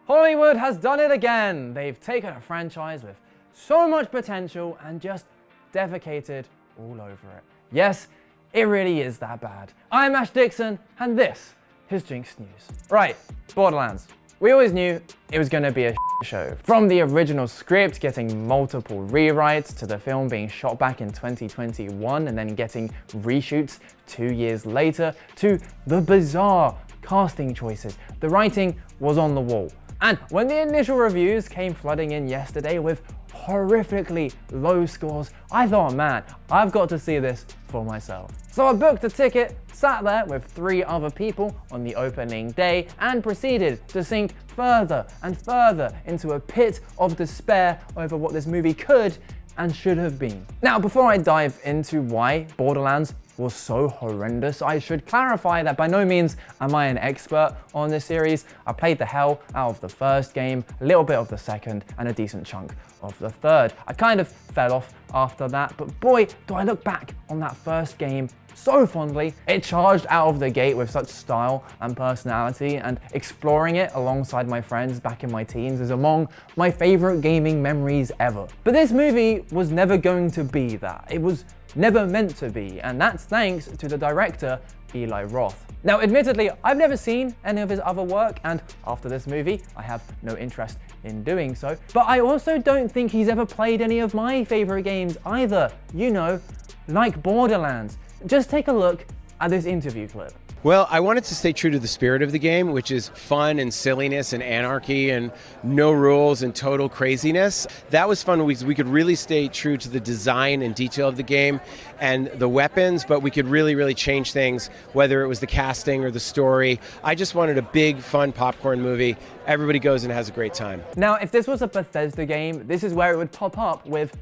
Hollywood has done it again. They've taken a franchise with so much potential and just defecated all over it. Yes, it really is that bad. I'm Ash Dixon, and this is Ginx News. Right, Borderlands. We always knew it was going to be a show. From the original script getting multiple rewrites, to the film being shot back in 2021 and then getting reshoots 2 years later, to the bizarre casting choices. The writing was on the wall. And when the initial reviews came flooding in yesterday with horrifically low scores, I thought, man, I've got to see this for myself. So I booked a ticket, sat there with 3 other people on the opening day, and proceeded to sink further and further into a pit of despair over what this movie could and should have been. Now, before I dive into why Borderlands was so horrendous, I should clarify that by no means am I an expert on this series. I played the hell out of the first game, a little bit of the second, and a decent chunk of the third. I kind of fell off after that, but boy, do I look back on that first game so fondly. It charged out of the gate with such style and personality, and exploring it alongside my friends back in my teens is among my favorite gaming memories ever. But this movie was never going to be that. It was never meant to be, and that's thanks to the director, Eli Roth. Now, admittedly, I've never seen any of his other work, and after this movie, I have no interest in doing so. But I also don't think he's ever played any of my favorite games either, you know, like Borderlands. Just take a look at this interview clip. Well, I wanted to stay true to the spirit of the game, which is fun and silliness and anarchy and no rules and total craziness. That was fun. We could really stay true to the design and detail of the game and the weapons, but we could really change things, whether it was the casting or the story. I just wanted a big, fun popcorn movie. Everybody goes and has a great time. Now, if this was a Bethesda game, this is where it would pop up with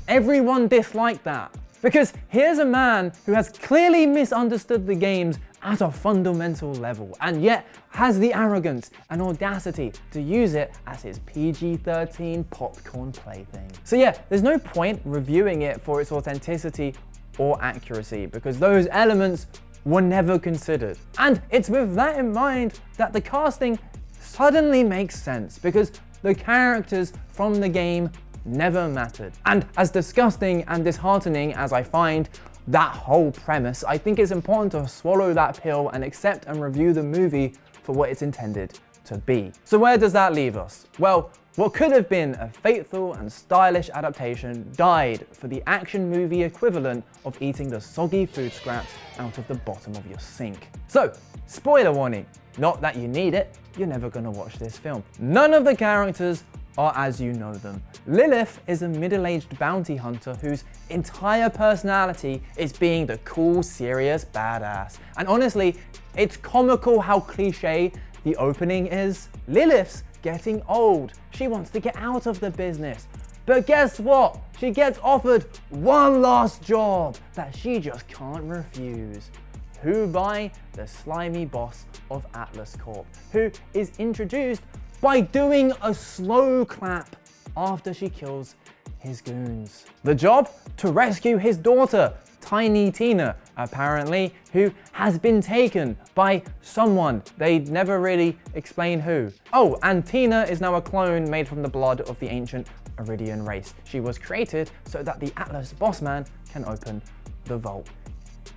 everyone disliked that. Because here's a man who has clearly misunderstood the games at a fundamental level, and yet has the arrogance and audacity to use it as his PG-13 popcorn plaything. So yeah, there's no point reviewing it for its authenticity or accuracy, because those elements were never considered. And it's with that in mind that the casting suddenly makes sense, because the characters from the game never mattered. And as disgusting and disheartening as I find that whole premise, I think it's important to swallow that pill and accept and review the movie for what it's intended to be. So where does that leave us? Well, what could have been a faithful and stylish adaptation died for the action movie equivalent of eating the soggy food scraps out of the bottom of your sink. So, spoiler warning, not that you need it, you're never gonna watch this film. None of the characters are as you know them. Lilith is a middle-aged bounty hunter whose entire personality is being the cool, serious badass. And honestly, it's comical how cliche the opening is. Lilith's getting old. She wants to get out of the business. But guess what? She gets offered one last job that she just can't refuse. Who by the slimy boss of Atlas Corp, who is introduced by doing a slow clap after she kills his goons. The job? To rescue his daughter, Tiny Tina, apparently, who has been taken by someone. They never really explain who. Oh, and Tina is now a clone made from the blood of the ancient Iridian race. She was created so that the Atlas boss man can open the vault.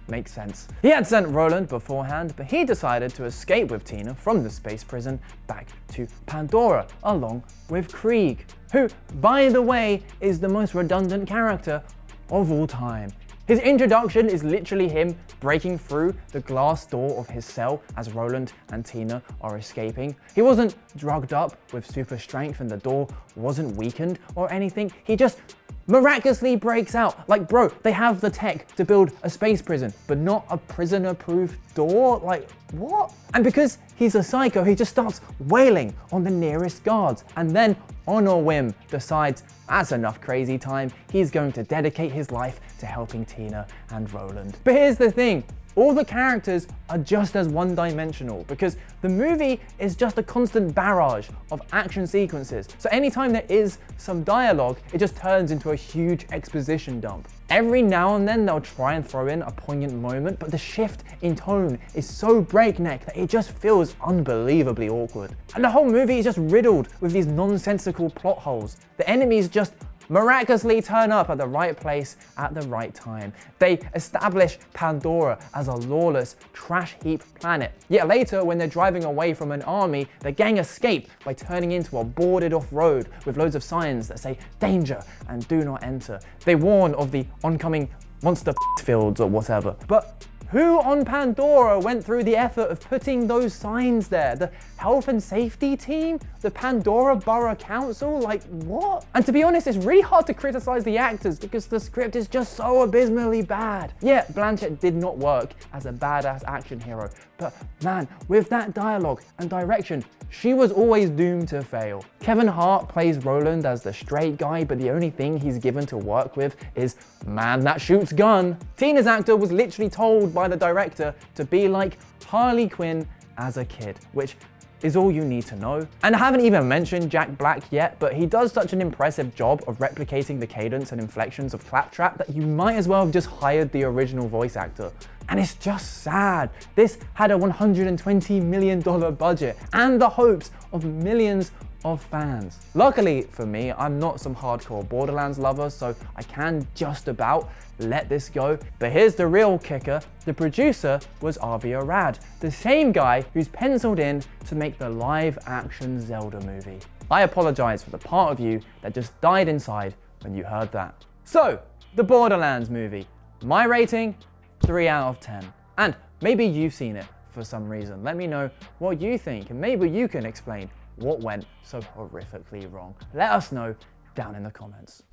Makes sense. He had sent Roland beforehand, but he decided to escape with Tina from the space prison back to Pandora, along with Krieg, who, by the way, is the most redundant character of all time. His introduction is literally him breaking through the glass door of his cell as Roland and Tina are escaping. He wasn't drugged up with super strength and the door wasn't weakened or anything. He just miraculously breaks out. Like, bro, they have the tech to build a space prison, but not a prisoner-proof door? Like, what? And because he's a psycho, he just starts wailing on the nearest guards, and then, on a whim, decides that's enough crazy time, he's going to dedicate his life to helping Tina and Roland. But here's the thing, All the characters are just as one-dimensional because the movie is just a constant barrage of action sequences. So anytime there is some dialogue, it just turns into a huge exposition dump. Every now and then they'll try and throw in a poignant moment, but the shift in tone is so breakneck that it just feels unbelievably awkward. And the whole movie is just riddled with these nonsensical plot holes. The enemies just miraculously turn up at the right place at the right time. They establish Pandora as a lawless, trash heap planet. Yet later, when they're driving away from an army, the gang escape by turning into a boarded off road with loads of signs that say danger and do not enter. They warn of the oncoming monster fields or whatever. But who on Pandora went through the effort of putting those signs there? The health and safety team? The Pandora Borough Council? Like, what? And to be honest, it's really hard to criticize the actors because the script is just so abysmally bad. Yeah, Blanchett did not work as a badass action hero, but man, with that dialogue and direction, she was always doomed to fail. Kevin Hart plays Roland as the straight guy, but the only thing he's given to work with is man that shoots gun. Tina's actor was literally told by the director to be like Harley Quinn as a kid, which is all you need to know. And I haven't even mentioned Jack Black yet, but he does such an impressive job of replicating the cadence and inflections of Claptrap that you might as well have just hired the original voice actor. And it's just sad. This had a $120 million budget and the hopes of millions of fans. Luckily for me, I'm not some hardcore Borderlands lover, so I can just about let this go. But here's the real kicker. The producer was Avi Arad, the same guy who's penciled in to make the live action Zelda movie. I apologize for the part of you that just died inside when you heard that. So, the Borderlands movie. My rating, 3 out of 10. And maybe you've seen it for some reason. Let me know what you think, and maybe you can explain what went so horrifically wrong. Let us know down in the comments.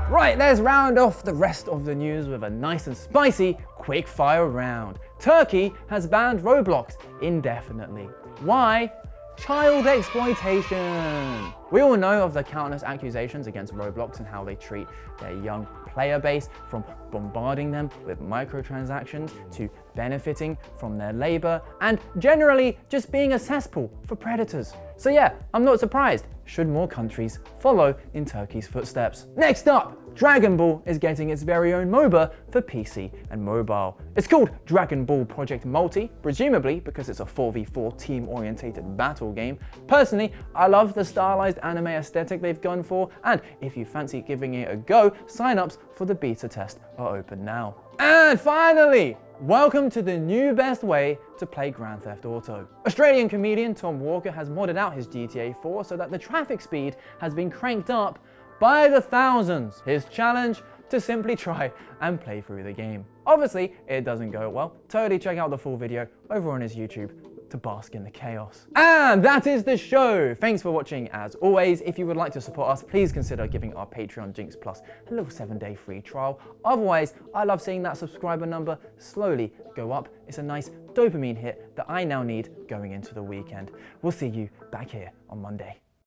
Right, let's round off the rest of the news with a nice and spicy quickfire round. Turkey has banned Roblox indefinitely. Why? Child exploitation. We all know of the countless accusations against Roblox and how they treat their young player base, from bombarding them with microtransactions to benefiting from their labor and generally just being a cesspool for predators. So yeah, I'm not surprised should more countries follow in Turkey's footsteps. Next up, Dragon Ball is getting its very own MOBA for PC and mobile. It's called Dragon Ball Project Multi, presumably because it's a 4v4 team-orientated battle game. Personally, I love the stylized anime aesthetic they've gone for, and if you fancy giving it a go, sign-ups for the beta test are open now. And finally, welcome to the new best way to play Grand Theft Auto. Australian comedian Tom Walker has modded out his GTA 4 so that the traffic speed has been cranked up by the thousands. His challenge? To simply try and play through the game. Obviously, it doesn't go well. Totally check out the full video over on his YouTube to bask in the chaos. And that is the show. Thanks for watching as always. If you would like to support us, please consider giving our Patreon Ginx Plus a little 7-day free trial. Otherwise, I love seeing that subscriber number slowly go up. It's a nice dopamine hit that I now need going into the weekend. We'll see you back here on Monday.